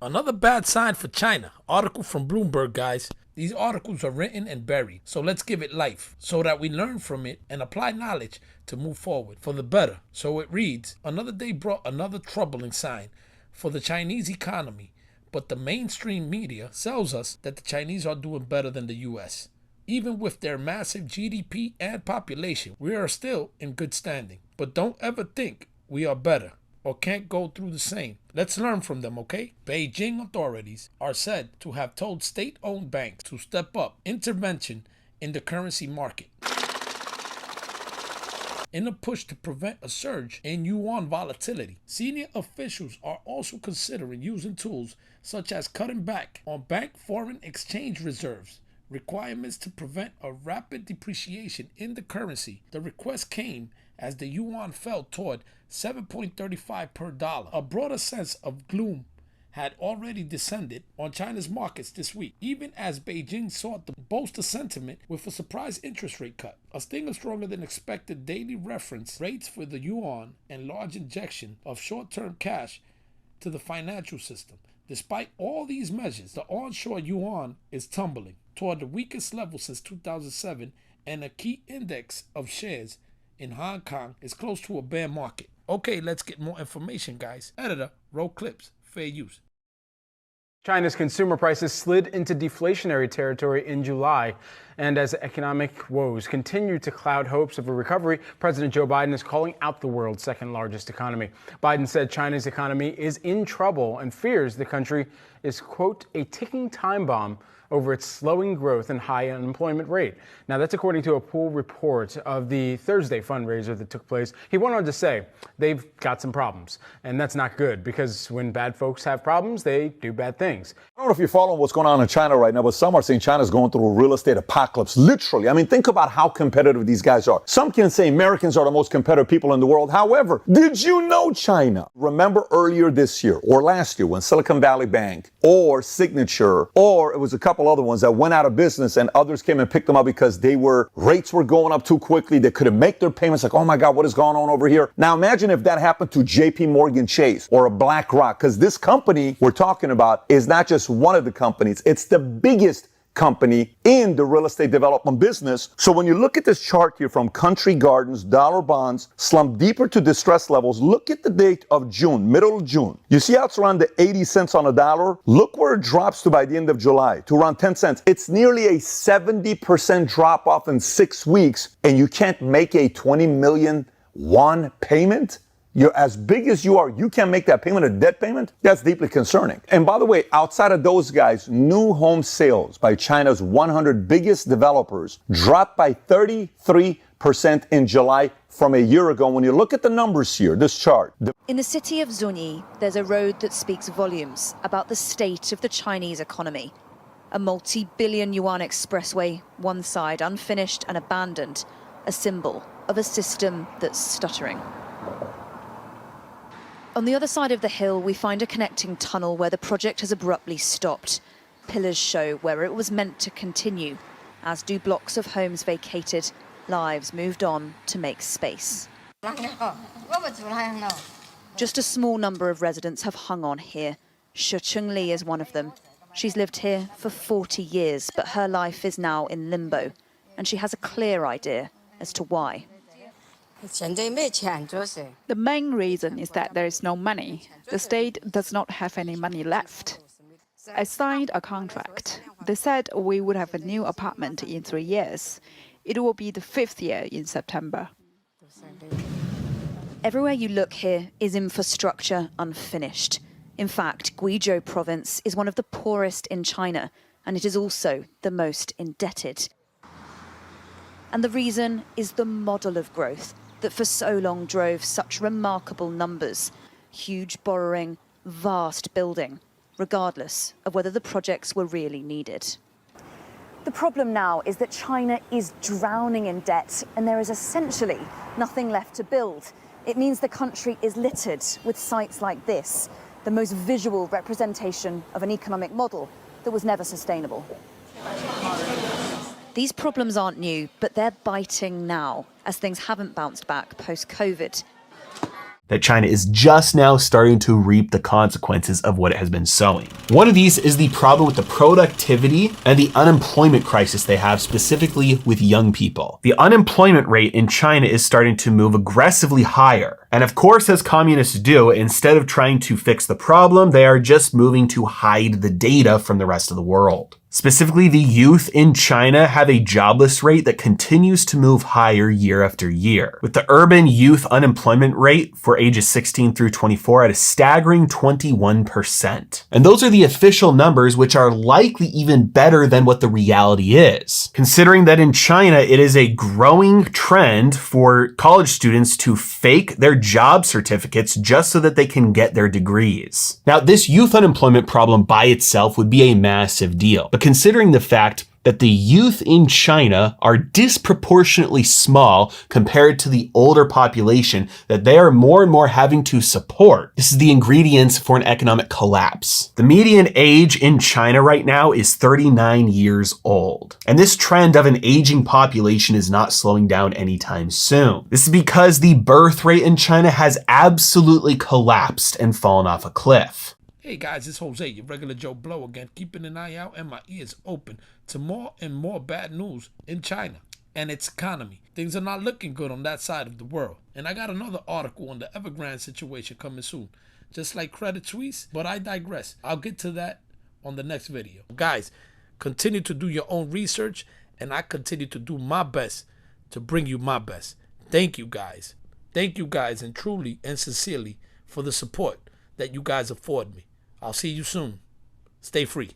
Another bad sign for China. Article from Bloomberg, guys. These articles are written and buried, so let's give it life so that we learn from it and apply knowledge to move forward for the better. So it reads, another day brought another troubling sign for the Chinese economy, but the mainstream media tells us that the Chinese are doing better than the US. Even with their massive GDP and population, we are still in good standing. But don't ever think we are better or can't go through the same. Let's learn from them, okay? Beijing authorities are said to have told state-owned banks to step up intervention in the currency market in a push to prevent a surge in yuan volatility. Senior officials are also considering using tools such as cutting back on bank foreign exchange reserves, requirements to prevent a rapid depreciation in the currency. The request came as the yuan fell toward 7.35 per dollar. A broader sense of gloom had already descended on China's markets this week, even as Beijing sought to bolster sentiment with a surprise interest rate cut, a stinger stronger than expected daily reference rates for the yuan, and large injection of short-term cash to the financial system. Despite all these measures, the onshore yuan is tumbling toward the weakest level since 2007, and a key index of shares in Hong Kong is close to a bear market. Okay, let's get more information, guys. Editor, roll clips. Fair use. China's consumer prices slid into deflationary territory in July. And as economic woes continue to cloud hopes of a recovery, President Joe Biden is calling out the world's second largest economy. Biden said China's economy is in trouble and fears the country is, quote, a ticking time bomb over its slowing growth and high unemployment rate. Now, that's according to a pool report of the Thursday fundraiser that took place. He went on to say they've got some problems, and that's not good because when bad folks have problems, they do bad things. I don't know if you're following what's going on in China right now, but some are saying China's going through a real estate apocalypse. Literally. I mean, think about how competitive these guys are. Some can say Americans are the most competitive people in the world. However, did you know China? Remember earlier this year or last year when Silicon Valley Bank or Signature or it was a couple other ones that went out of business and others came and picked them up because rates were going up too quickly. They couldn't make their payments. Like, oh my God, what is going on over here? Now imagine if that happened to JP Morgan Chase or a BlackRock, because this company we're talking about is not just one of the companies. It's the biggest company in the real estate development business. So when you look at this chart here from Country Gardens, dollar bonds slumped deeper to distress levels. Look at the date of June, middle of June. You see how it's around the 80 cents on a dollar? Look where it drops to by the end of July, to around 10 cents. It's nearly a 70% drop off in 6 weeks, and you can't make a 20 million won payment? You're as big as you are, you can't make that payment, a debt payment? That's deeply concerning. And by the way, outside of those guys, new home sales by China's 100 biggest developers dropped by 33% in July from a year ago. When you look at the numbers here, this chart. In the city of Zunyi, there's a road that speaks volumes about the state of the Chinese economy. A multi-billion yuan expressway, one side unfinished and abandoned, a symbol of a system that's stuttering. On the other side of the hill, we find a connecting tunnel where the project has abruptly stopped. Pillars show where it was meant to continue, as do blocks of homes vacated, lives moved on to make space. Just a small number of residents have hung on here. Shi Chengli is one of them. She's lived here for 40 years, but her life is now in limbo, and she has a clear idea as to why. The main reason is that there is no money. The state does not have any money left. I signed a contract. They said we would have a new apartment in 3 years. It will be the 5th year in September. Everywhere you look here is infrastructure unfinished. In fact, Guizhou province is one of the poorest in China, and it is also the most indebted. And the reason is the model of growth that for so long drove such remarkable numbers. Huge borrowing, vast building, regardless of whether the projects were really needed. The problem now is that China is drowning in debt, and there is essentially nothing left to build. It means the country is littered with sites like this, the most visual representation of an economic model that was never sustainable. These problems aren't new, but they're biting now, as things haven't bounced back post-COVID. that China is just now starting to reap the consequences of what it has been sowing. One of these is the problem with the productivity and the unemployment crisis they have, specifically with young people. The unemployment rate in China is starting to move aggressively higher. And of course, as communists do, instead of trying to fix the problem, they are just moving to hide the data from the rest of the world. Specifically, the youth in China have a jobless rate that continues to move higher year after year, with the urban youth unemployment rate for ages 16 through 24 at a staggering 21%. And those are the official numbers, which are likely even better than what the reality is, considering that in China, it is a growing trend for college students to fake their job certificates just so that they can get their degrees. Now, this youth unemployment problem by itself would be a massive deal. But considering the fact that the youth in China are disproportionately small compared to the older population that they are more and more having to support, this is the ingredients for an economic collapse. The median age in China right now is 39 years old. And this trend of an aging population is not slowing down anytime soon. This is because the birth rate in China has absolutely collapsed and fallen off a cliff. Hey guys, it's Jose, your regular Joe Blow again, keeping an eye out and my ears open to more and more bad news in China and its economy. Things are not looking good on that side of the world. And I got another article on the Evergrande situation coming soon, just like Credit Suisse, but I digress. I'll get to that on the next video. Guys, continue to do your own research, and I continue to do my best to bring you my best. Thank you guys. Thank you guys, and truly and sincerely for the support that you guys afford me. I'll see you soon. Stay free.